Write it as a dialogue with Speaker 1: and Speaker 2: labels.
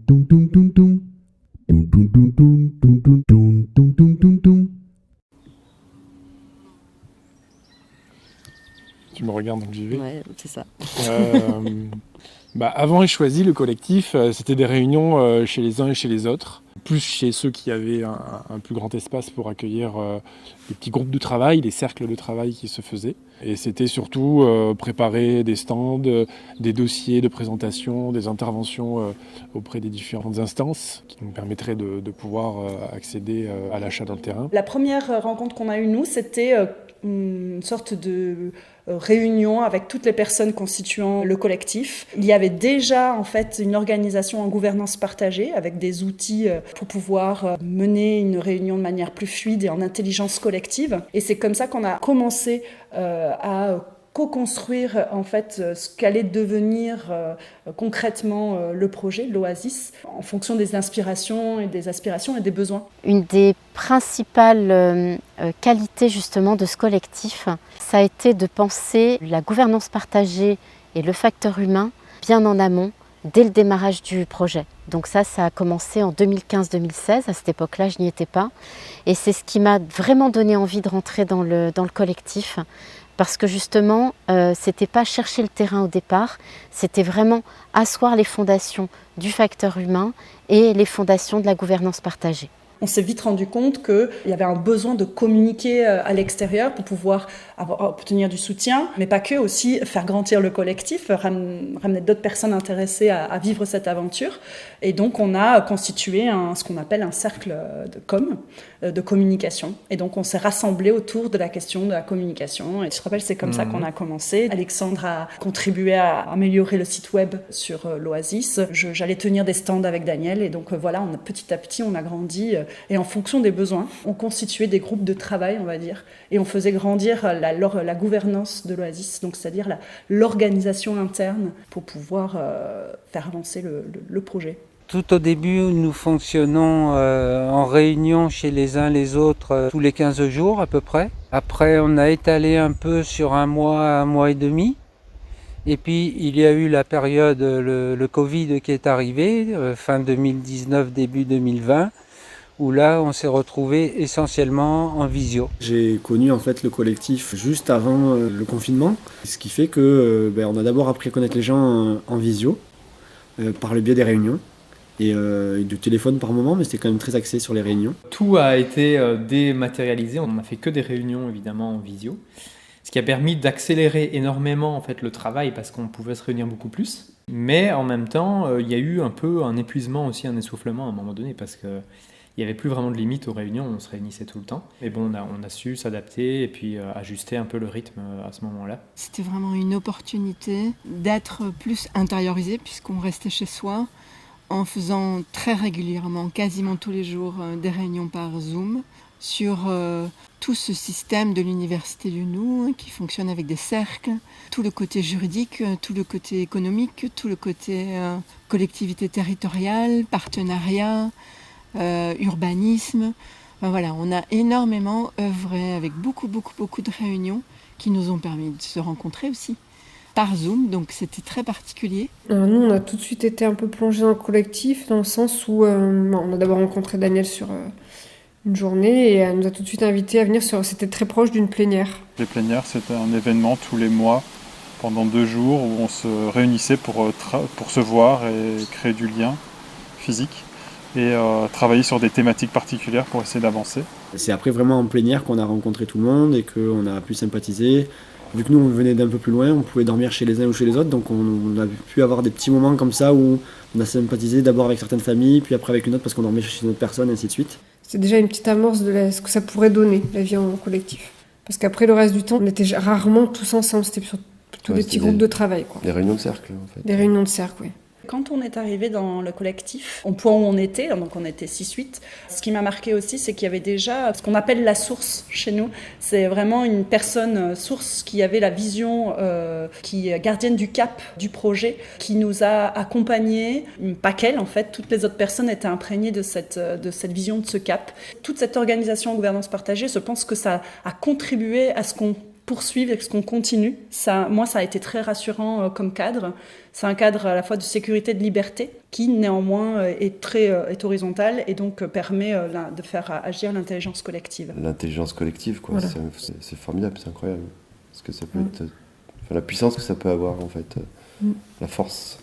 Speaker 1: Tu me regardes donc j'y vais.
Speaker 2: Ouais, c'est ça.
Speaker 1: Avant et choisi, le collectif, c'était des réunions chez les uns et chez les autres. Plus chez ceux qui avaient un plus grand espace pour accueillir des petits groupes de travail, des cercles de travail qui se faisaient. Et c'était surtout préparer des stands, des dossiers de présentation, des interventions auprès des différentes instances qui nous permettraient de pouvoir accéder à l'achat dans le terrain.
Speaker 3: La première rencontre qu'on a eue, nous, c'était une sorte de réunion avec toutes les personnes constituant le collectif. Il y avait déjà en fait une organisation en gouvernance partagée avec des outils pour pouvoir mener une réunion de manière plus fluide et en intelligence collective. Et c'est comme ça qu'on a commencé à co-construire en fait ce qu'allait devenir concrètement le projet, l'Oasis, en fonction des inspirations et des aspirations et des besoins.
Speaker 2: Une des principales qualités justement de ce collectif, ça a été de penser la gouvernance partagée et le facteur humain bien en amont, dès le démarrage du projet. Donc ça a commencé en 2015-2016, à cette époque-là je n'y étais pas. Et c'est ce qui m'a vraiment donné envie de rentrer dans le collectif. Parce que justement, c'était pas chercher le terrain au départ, c'était vraiment asseoir les fondations du facteur humain et les fondations de la gouvernance partagée.
Speaker 3: On s'est vite rendu compte qu'il y avait un besoin de communiquer à l'extérieur pour pouvoir obtenir du soutien, mais pas que, aussi faire grandir le collectif, ramener d'autres personnes intéressées à vivre cette aventure. Et donc on a constitué ce qu'on appelle un cercle de communication. Et donc on s'est rassemblés autour de la question de la communication. Et je te rappelle, c'est comme ça qu'on a commencé. Alexandre a contribué à améliorer le site web sur l'Oasis. J'allais tenir des stands avec Daniel. Et donc voilà, petit à petit, on a grandi. Et en fonction des besoins, on constituait des groupes de travail, on va dire. Et on faisait grandir la gouvernance de l'Oasis, donc c'est-à-dire l'organisation interne pour pouvoir faire avancer le projet.
Speaker 4: Tout au début, nous fonctionnons en réunion chez les uns les autres tous les 15 jours à peu près. Après, on a étalé un peu sur un mois et demi. Et puis, il y a eu la période, le Covid qui est arrivé, fin 2019, début 2020, où là, on s'est retrouvés essentiellement en visio.
Speaker 5: J'ai connu en fait le collectif juste avant le confinement, ce qui fait que on a d'abord appris à connaître les gens en visio, par le biais des réunions. Et du téléphone par moment, mais c'était quand même très axé sur les réunions.
Speaker 6: Tout a été dématérialisé, on n'a fait que des réunions évidemment en visio, ce qui a permis d'accélérer énormément en fait le travail parce qu'on pouvait se réunir beaucoup plus. Mais en même temps, il y a eu un peu un épuisement aussi, un essoufflement à un moment donné parce que il n'y avait plus vraiment de limite aux réunions, on se réunissait tout le temps. Mais bon, on a su s'adapter et puis ajuster un peu le rythme à ce moment-là.
Speaker 7: C'était vraiment une opportunité d'être plus intériorisé puisqu'on restait chez soi, en faisant très régulièrement, quasiment tous les jours, des réunions par Zoom sur tout ce système de l'Université du Nou qui fonctionne avec des cercles, tout le côté juridique, tout le côté économique, tout le côté collectivité territoriale, partenariat, urbanisme. Voilà, on a énormément œuvré avec beaucoup de réunions qui nous ont permis de se rencontrer aussi. Par Zoom, donc c'était très particulier.
Speaker 8: Alors nous, on a tout de suite été un peu plongés dans le collectif, dans le sens où on a d'abord rencontré Daniel sur une journée et elle nous a tout de suite invités à venir c'était très proche d'une plénière.
Speaker 9: Les plénières, c'était un événement tous les mois, pendant 2 jours, où on se réunissait pour se voir et créer du lien physique et travailler sur des thématiques particulières pour essayer d'avancer.
Speaker 5: C'est après vraiment en plénière qu'on a rencontré tout le monde et qu'on a pu sympathiser. Vu que nous, on venait d'un peu plus loin, on pouvait dormir chez les uns ou chez les autres, donc on a pu avoir des petits moments comme ça où on a sympathisé d'abord avec certaines familles, puis après avec une autre parce qu'on dormait chez une autre personne, et ainsi de suite.
Speaker 8: C'est déjà une petite amorce de ce que ça pourrait donner, la vie en collectif. Parce qu'après, le reste du temps, on était rarement tous ensemble, c'était plutôt des petits groupes de travail.
Speaker 10: Des réunions de cercle, en fait.
Speaker 8: Des réunions de cercle, oui.
Speaker 3: Quand on est arrivé dans le collectif, au point où on était, donc on était 6-8, ce qui m'a marqué aussi, c'est qu'il y avait déjà ce qu'on appelle la source chez nous. C'est vraiment une personne source qui avait la vision, qui est gardienne du cap du projet, qui nous a accompagnés, pas qu'elle en fait, toutes les autres personnes étaient imprégnées de cette vision, de ce cap. Toute cette organisation en gouvernance partagée, je pense que ça a contribué à ce qu'on poursuive, est-ce qu'on continue. Moi, ça a été très rassurant comme cadre. C'est un cadre à la fois de sécurité et de liberté qui, néanmoins, est horizontal et donc permet de faire agir l'intelligence collective.
Speaker 10: L'intelligence collective, quoi,
Speaker 8: Voilà.
Speaker 10: c'est formidable, c'est incroyable. Parce que ça peut être... la puissance que ça peut avoir, en fait, la force.